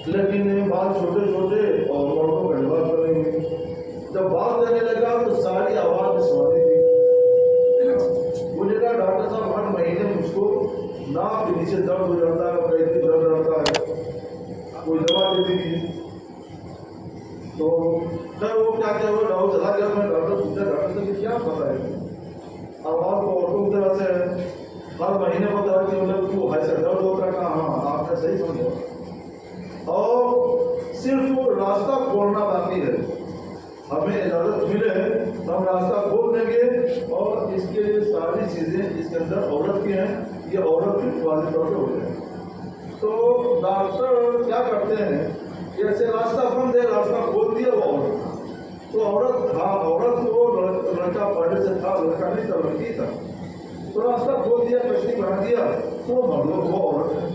لیکن بال چھوٹے چھوٹے اور مردوں کا لباس کریں گے. جب بال دینے لگا تو ساری آواز سواری تھی. مجھے کہا ڈاکٹر صاحب ہر مہینے مجھ کو ناک کے نیچے درد ہو جاتا ہے, کہیں درد رہتا ہے, کوئی دوا دے دیجیے. تو سر وہ کیا کیا ہوا, ڈاؤ چلا گیا. میں ڈاکٹر پوچھا ڈاکٹر سے کہ کیا پتا ہے آواز کو عورتوں کی طرح سے ہر مہینے بتا کہ مطلب تو ایسا درد ہوتا ہے. کہا ہاں آپ نے صحیح سمجھا. اور صرف وہ راستہ کھولنا باقی ہے. ہمیں اجازت ملے ہم راستہ کھول دیں گے اور اس کے ساری چیزیں اس کے اندر عورت کی ہیں, یہ عورت کی واضح طور پہ ہو جائے. تو ڈاکٹر کیا کرتے ہیں, جیسے راستہ بند ہے راستہ کھول دیا وہ عورت. تو عورت کو لڑکا پہلے سے تھا, لڑکا نہیں تھا, لڑکی تھا. تو راستہ کھول دیا, کشتی بنا دیا, تو وہ عورت ہے.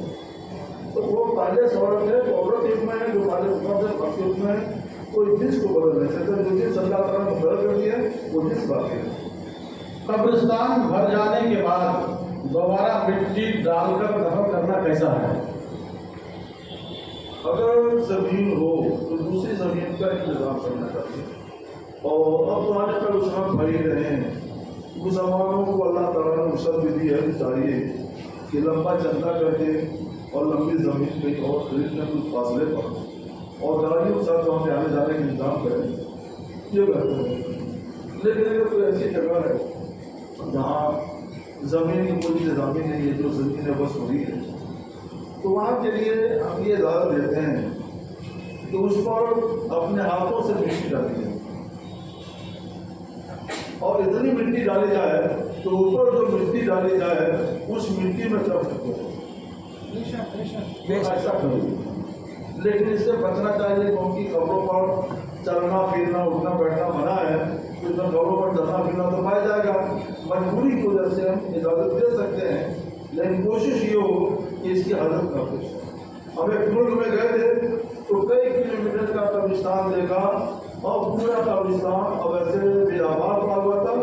تو وہ پہلے سے عورت ہے, تو عورت ایک میں ہے جو پہلے اوپر سے باقی اس میں کوئی جنس کو بدل نہیں سکتا. جو جنس اللہ تعالیٰ نے بدل کر دیا وہ جنس باقی ہے. قبرستان بھر جانے کے بعد دوبارہ مٹی ڈال کر دفن کرنا کیسا ہے؟ اگر زمین ہو تو دوسری زمین کا انتظام کرنا چاہیے. اور اب پرانے کا رجحان بھائی رہے ہیں, مسلمانوں کو اللہ تعالیٰ نے وسعت بھی دی ہے, چاہیے کہ لمبا چندہ کر کے اور لمبی زمین پہ اور خریدنے کچھ فاصلے پر اور گاڑیوں کے ساتھ وہاں پہ آنے جانے کا انتظام کریں, یہ بہتر ہے. لیکن اگر کوئی ایسی جگہ ہے جہاں زمین کی کوئی انتظامی نہیں ہے, جو زمین بس ہوئی ہے, تو وہاں کے لیے ہم یہ اجازت دیتے ہیں کہ اس پر اپنے ہاتھوں سے مٹی ڈالی جائے. اور اتنی مٹی ڈالی جائے تو اوپر جو مٹی ڈالی جائے اس مٹی میں کر سکتے ہیں, ایسا کرو. لیکن اس سے بچنا چاہیے کیونکہ قبروں پر چلنا پھرنا اٹھنا بیٹھنا منع ہے. اس میں قبروں پر چلنا پھرنا تو پایا جائے گا. مجبوری کی وجہ سے ہم اجازت دے سکتے ہیں, لیکن کوشش یہ ہو کہ اس کی حالت نہ پیش ہو. ہم ایک ملک میں گئے تھے تو کئی کلومیٹر کا قبرستان دیکھا اور پورا قبرستان اب ایسے بے آباد پڑا ہوا تھا,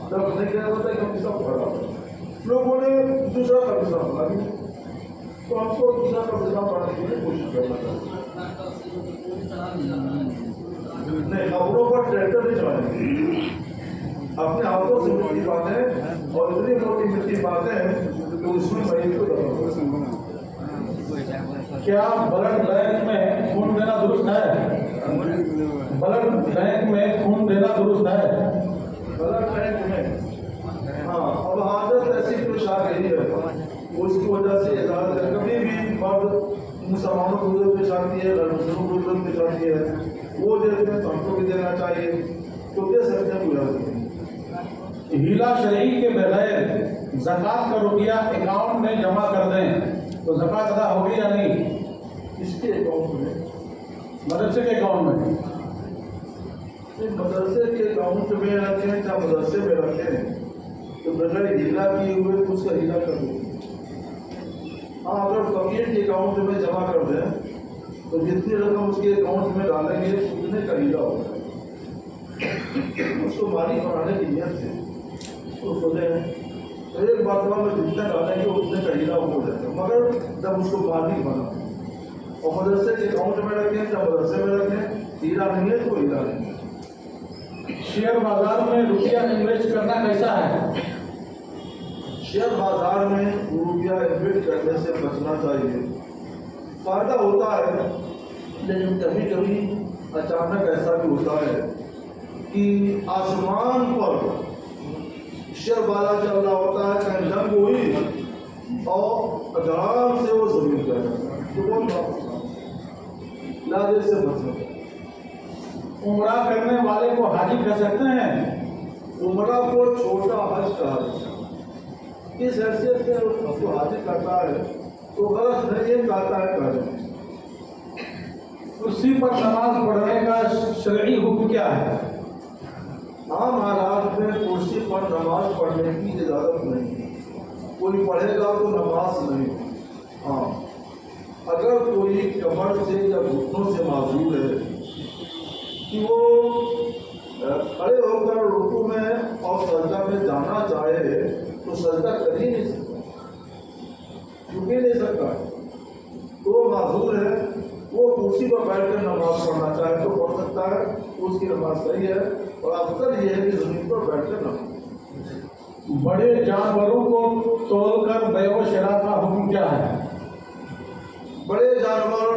جب نہیں کہہ رہا تھا کہ ہم سب پڑا ہوا. لوگوں نے دوسرا قبرستان بنا دیا, تو ہم کو دوسرا قبرستان بنانے کے لیے کوشش کرنا چاہیے. نہیں, قبروں پر ٹریکٹر نہیں چلائیں گے, اپنے ہاتھوں سے مٹی باندھیں اور اتنی موٹی مٹی باندھیں تو اس میں مریض کو دفن. کیا بلڈ بینک میں خون دینا درست ہے؟ بلڈ بینک میں خون دینا درست ہے؟ بلڈ بینک میں ہاں, اب عادت ایسی پیش آ گئی ہے, اس کی وجہ سے اجازت ہے. کبھی بھی مرد مسلمانوں کو ضرورت پیش آتی ہے, مسلمانوں کو ضرورت پیش آتی ہے, وہ دیتے ہیں تو ہم کو بھی دینا چاہیے, تو دے سکتے ہیں, کوئی حرج نہیں. ہیلا شرعی کے بغیر زکوٰۃ کا روپیہ اکاؤنٹ میں جمع کر دیں تو زکوٰۃ ادا ہوگی یا نہیں؟ اس کے اکاؤنٹ میں, مدرسے کے اکاؤنٹ میں. مدرسے کے اکاؤنٹ میں رکھیں یا مدرسے میں رکھیں تو بغیر ہیلا کیے ہوئے اس کا ہیلا کر دیں. ہاں, اگر فقیر کے اکاؤنٹ میں جمع کر دیں تو جتنی رقم اس کے اکاؤنٹ میں ڈالیں گے اتنے کا ہیلا ہوگا. اس کو مالی بنانے کی نیت سے تو سوچیں تو ایک مرتبہ میں جتنا ڈالیں گے اتنے کا ہیلا ہو جائے گا. مگر جب اس کو مالی بنا اور مدرسے کے اکاؤنٹ میں رکھیں یا مدرسے میں رکھیں, ہیلا نہیں ہے تو ہیلا نہیں ہے. شیئر بازار میں روپیہ انویسٹ کرنا کیسا ہے؟ شیئر بازار میں روپیہ انویسٹ کرنے سے بچنا چاہیے. فائدہ ہوتا ہے لیکن کبھی کبھی اچانک ایسا بھی ہوتا ہے کہ آسمان پر شیئر بازار چل رہا ہوتا ہے, کہیں جنگ ہوئی اور اچانک سے وہ زمین کر جاتا ہے, تو بہت بات لازم سے بچنا چاہیے. عمرہ کرنے والے کو حاجی کہہ سکتے ہیں؟ عمرہ کو چھوٹا حج کہا جاتا ہے. اس حیثیت سے اس کو حاجی کرتا ہے تو غلط نہیں, یہ کہتا ہے کریں. کرسی پر نماز پڑھنے کا شرعی حکم کیا ہے؟ عام حالات میں کرسی پر نماز پڑھنے کی اجازت نہیں. کوئی پڑھے گا تو نماز نہیں. ہاں, اگر کوئی کمر سے یا گھٹنوں سے معذور ہے کہ وہ کھڑے ہو کر رکوع میں اور سجدہ میں جانا چاہے تو سجدہ کر ہی نہیں سکتا, چک ہی نہیں سکتا, تو معذور ہے, وہ اس کی نماز صحیح ہے، اور افضل یہ ہے کہ زمین پر بیٹھ کر نماز۔ بڑے جانوروں کو تول کر بیع و شراء کا حکم کیا ہے؟ بڑے جانور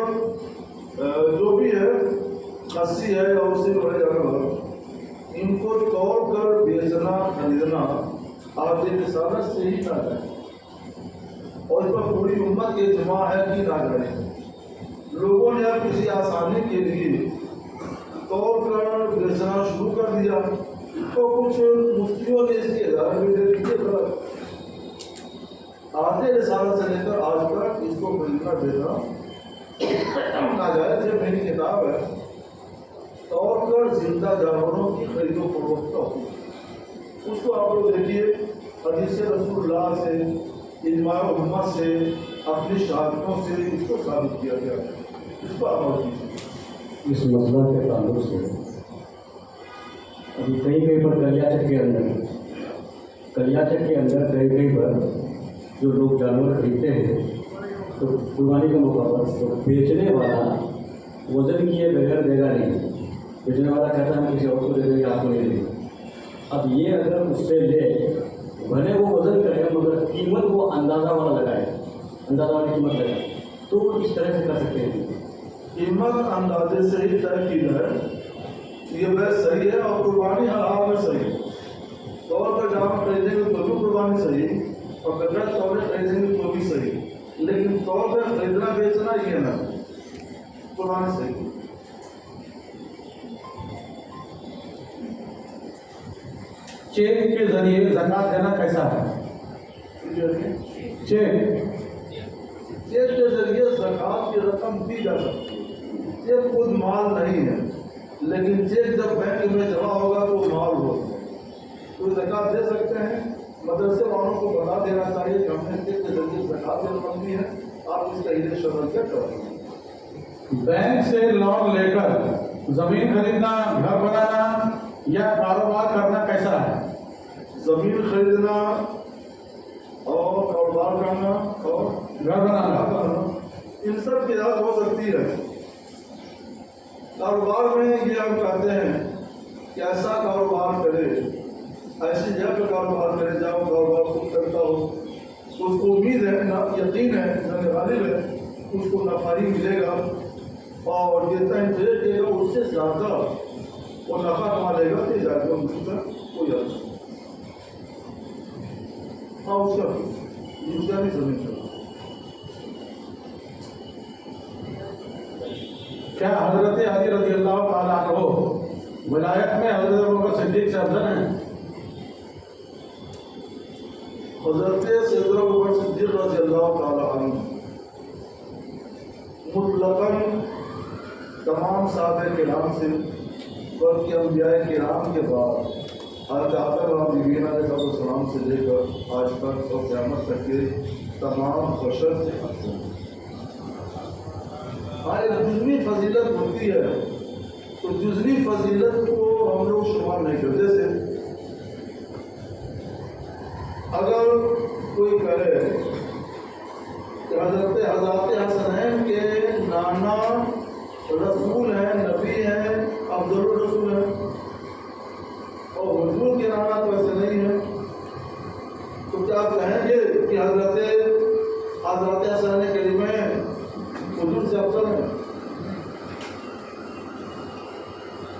جو بھی ہے، خصی ہے اور اس سے بڑے جانور، ان کو توڑ کر بیچنا خریدنا آپ رسالت سے ہی نہ جائے، اور اس پر پوری امت کے اجماع ہے کہ نہ کریں۔ لوگوں نے اب کسی آسانی کے لیے توڑ کر بیچنا شروع کر دیا، تو کچھ مفتیوں نے اس کے ادارے میں دے دیے غلط۔ آدھے رسالت سے لے کر آج تک اس کو خریدنا بیچنا ناجائز ہے۔ میری کتاب ہے توڑ کر زندہ جانوروں کی خرید و فروخت کا حکم، اس کو آپ لوگ دیکھیے، حدیث رسول اللہ سے، اجماع امت سے، اپنی شہادتوں سے اس کو ثابت کیا گیا ہے۔ اس کو آپ دیکھیے۔ اس مسئلہ کے تعلق سے ابھی کئی پر کلیاچک کے اندر کئی پر جو لوگ جانور خریدتے ہیں تو قربانی کا موقع پر تو بیچنے والا وزن کیے بغیر دے گا نہیں، بیچنے والا کہتا ہے کسی اور کو دے دے گا، آپ کو نہیں دے گا۔ اب یہ اگر اس سے لے بھلے وہ وزن کرے مگر قیمت وہ اندازہ والا لگائے، اندازہ والی قیمت لگائے، تو اس طرح سے کر سکتے ہیں۔ قیمت اندازے سے ہی طے کی جائے، یہ بیع صحیح ہے، اور قربانی حلال میں صحیح ہے۔ طور پر جانور خریدیں گے تو بھی قربانی صحیح، اور بغیر طور خریدیں گے تو بھی صحیح، لیکن طور پر خریدنا بیچنا یہ نہ قربانی صحیح۔ چیک کے ذریعے زکوٰۃ دینا کیسا ہے؟ چیک کے ذریعے زکوٰۃ کی رقم دی جا سکتی ہے۔ یہ خود مال نہیں ہے، لیکن چیک جب بینک میں جمع ہوگا تو مال ہوگا، تو زکوٰۃ دے سکتے ہیں۔ مدرسے والوں کو بتا دینا چاہیے کہ ہم نے چیک کے ذریعے زکوٰۃ کی رقم دی ہے، آپ اس کا ہدایت شمل کیا کریں۔ بینک سے لون لے کر زمین خریدنا، گھر بنانا یا کاروبار کرنا کیسا ہے؟ زمین خریدنا اور کاروبار کرنا اور گھر بنانا، ان سب کی اجازت ہو سکتی ہے۔ کاروبار میں یہ ہم کہتے ہیں کہ ایسا کاروبار کرے، ایسی جگہ پہ کاروبار کرے جہاں وہ کاروبار خود کرتا ہو، اس کو امید ہے، یقین ہے، غالب ہے، اس کو نفع ہی ملے گا، اور جتنا انٹرسٹ دے گا اس سے زیادہ وہ نفع کما لے گا، کہ زیادہ کوئی حل نہیں۔ ہاں اس کا بھی زمین چلا۔ کیا حضرت علی رضی اللہ تعالیٰ عنہ ولایت میں حضرت ابوبکر صدیق سے افضل ہیں؟ حضرت سیدنا ابوبکر صدیق رضی اللہ تعالیٰ عنہ مطلقاً تمام صحابہ کرام سے، بلکہ انبیاء کرام کے بعد حضرت آدم و نبینا علیہ السلام سے لے کر آج تک اور قیامت تک کے تمام بشر سے افضل ہیں۔ ایک جزوی فضیلت ہوتی ہے، تو جزوی فضیلت کو ہم لوگ شمار نہیں کرتے۔ جیسے اگر کوئی کہے کہ حضرت حسنین کے نانا رسول ہیں، نبی ہیں، افضل الرسول ہیں، اور حضور کے نانا تو ایسے نہیں ہے، تو کیا آپ کہیں گے کہ حضرت حسنین کریمین حضور سے افضل ہے؟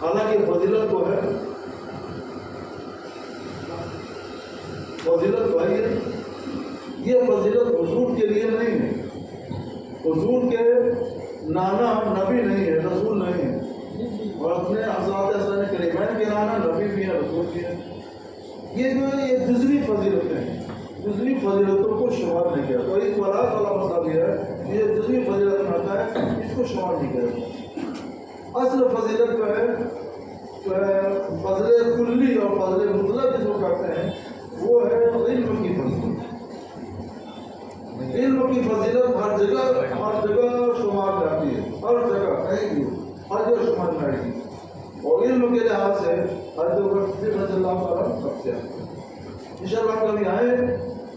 حالانکہ فضیلت تو ہے، فضیلت تو ہے، یہ فضیلت حضور کے لیے نہیں ہے، حضور کے نانا نبی نہیں ہے، رسول نہیں ہے، اور اپنے حضرت حسنین کریمین کے نانا نبی بھی ہیں، رسول بھی ہیں۔ یہ جو ہے یہ جزوی فضیلتیں ہیں، جزوی فضیلتوں کو شمار نہیں کیا۔ تو ایک ولایت والا مسئلہ بھی ہے، یہ جزوی فضیلت میں آتا ہے، اس کو شمار نہیں کیا۔ اصل فضیلت جو ہے فضل کلی اور فضل مطلق جس کو کہتے ہیں، وہ ہے علم کی فضیلت۔ علم کی فضیلت ہر جگہ شمار جاتی ہے، ہر جگہ کہیں بھی ہر جگہ شمار میں آئے گی، اور علم کے لحاظ سے حضرت ابوبکر صدیق رضی اللہ تعالیٰ سب سے انشاءاللہ کبھی آئے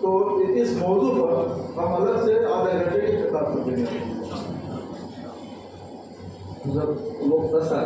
تو اس موضوع پر ہم الگ سے آدھے گھنٹے کی خطاب کر دیں گے۔ مختصر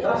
10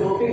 2-3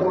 2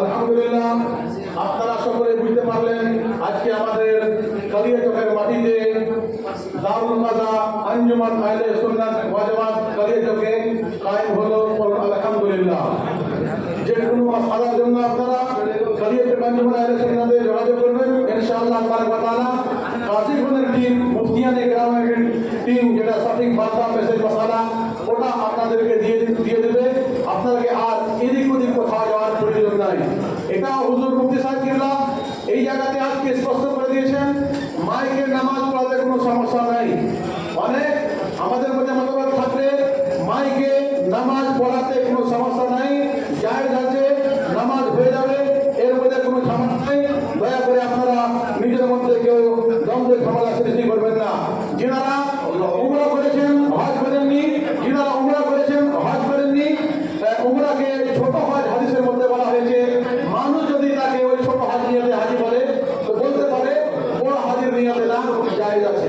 আলহামদুলিল্লাহ, আপনারা সকলে বুঝতে পারলেন আজকে আমাদের কালিয়াচকের মাটিতে দারুল কাদা আঞ্জুমান আহলে সুন্নাত ওয়াল জামাত কালিয়াচকে কায়েম হলো। আলহামদুলিল্লাহ, যে কোনো মাসালার জন্য আপনারা কালিয়াচক আঞ্জুমান আহলে সুন্নাতে যোগাযোগ করবেন, ইনশাআল্লাহ আল্লাহ তাআলা কাসিফুনের টিম, মুফতিয়ানে কেরামের টিম যেটা সঠিক বার্তা মেসেজ মশালা ওটা আপনাদেরকে দিয়ে দেবে। আপনাদেরকে আর এদিক ওদিক কোথাও যাওয়ার প্রয়োজন নাই। এটা হুজুর মুফতি সাহেব কিবলা এই জায়গাতে আজকে স্পষ্ট করে দিয়েছেন, মাইকের নামাজ পড়াতে কোনো সমস্যা নাই। অনেক আমাদের মধ্যে মতবাদ থাকলে মাইকে নামাজ পড়াতে কোনো সমস্যা নাই, জায়েজ আছে, নামাজ হয়ে যাবে, এর মধ্যে কোনো ঝামেলা নাই। দয়া করে আপনারা নিজের মধ্যে কেউ দ্বন্দ্ব ঝামেলা সৃষ্টি করবেন না। যারা উমরা করেছেন হজ করেননি, যারা উমরা করেছেন হজ করেননি, উমরাকে ছোট হজ হাদিসের মধ্যে বলা হয়েছে। মানুষ যদি তাকে ওই ছোট হজ নিয়তে হাজি বলে তো বলতে পারে বড় হাজির নিয়তে না, জায়েজ আছে।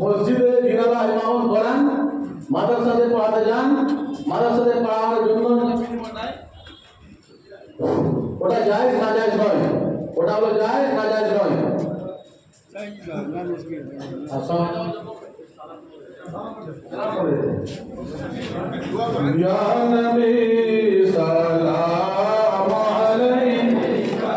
মসজিদে জিনারা ইমামত করেন মাদ্রাসাতে পড়াতে যান, মাদ্রাসাতে পড়ানোর জন্য ওটা জায়েজ না জায়েজ নয়, ওটা হলো জায়েজ না জায়েজ নয়। আচ্ছা ইয়া নবী সালাম আলাইকা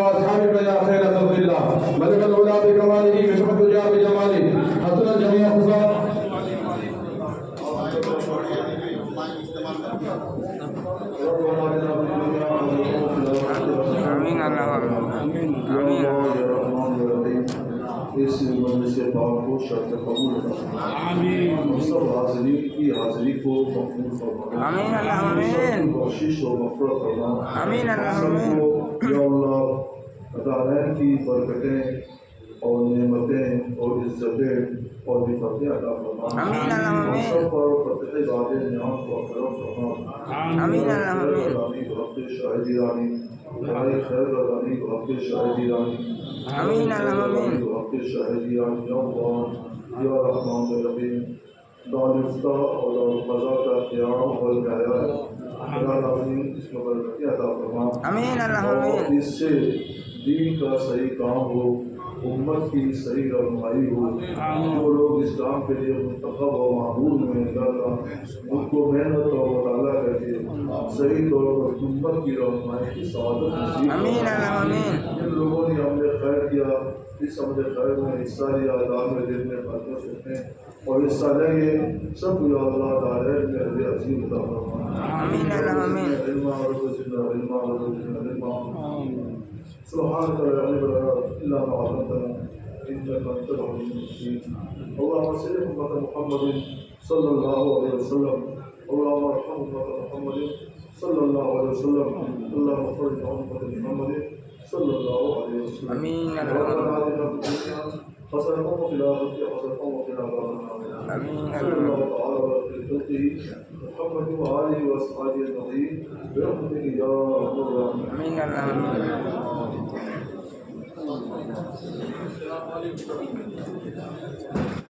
وأصحابك يا خير خلق الله ملك الأولى بكماله كشف الدجى بجماله حسن الجميع خصال آمين اس مجلس پاک کو شرط قبول فرما آمین سب حاضرین کی حاضری کو مقبول فرما آمین آمین بخشش و مغفرت فرما آمین آمین یا اللہ عطارین کی برکتیں اور نعمتیں اور عزتیں اور حفاظتیں عطا فرما آمین آمین سب پر فتح باد نعمت کو کرم فرما آمین آمین رب شاہدی رانی ہماری خیر رضانی رب شاہدی رانی آمین آمین رب شاہدی رانی یا اللہ یا رحمان الرحیم دانستہ اور قضا کا قیام والقیام یا العظیم اس میں برکتیں عطا فرما آمین آمین اس سے دین کا صحیح کام ہو، امت کی صحیح رہنمائی ہو، جو لوگ اسلام کے لیے منتخب و معبود میں اللہ ان کو محنت اور مطالعہ کر کے صحیح طور پر امت کی رہنمائی کی سعادت نصیب فرما۔ جن لوگوں نے عمل خیر کیا اس عمل خیر میں حصہ لیا دار میں دینے خاطر سکتے اور حصہ لیں گے سب یا اللہ تعالی میں رضی عظیم عطا فرما آمین آمین علم اور زندہ علم اور زندہ علم سبحانك لا علم لنا الا ما علمتنا انك انت العليم الحكيم اللهم صل على محمد صلى الله عليه وسلم اللهم ارحم امه محمد صلى الله عليه وسلم اللهم اغفر لامه محمد صلى الله عليه وسلم امين ربنا آتنا في الدنيا حسنة وفي الآخرة حسنة وقنا عذاب النار آمين صلى الله تعالى على خلقه محمد وآله وأصحابه أجمعين برحمتك يا أرحم الراحمين آمين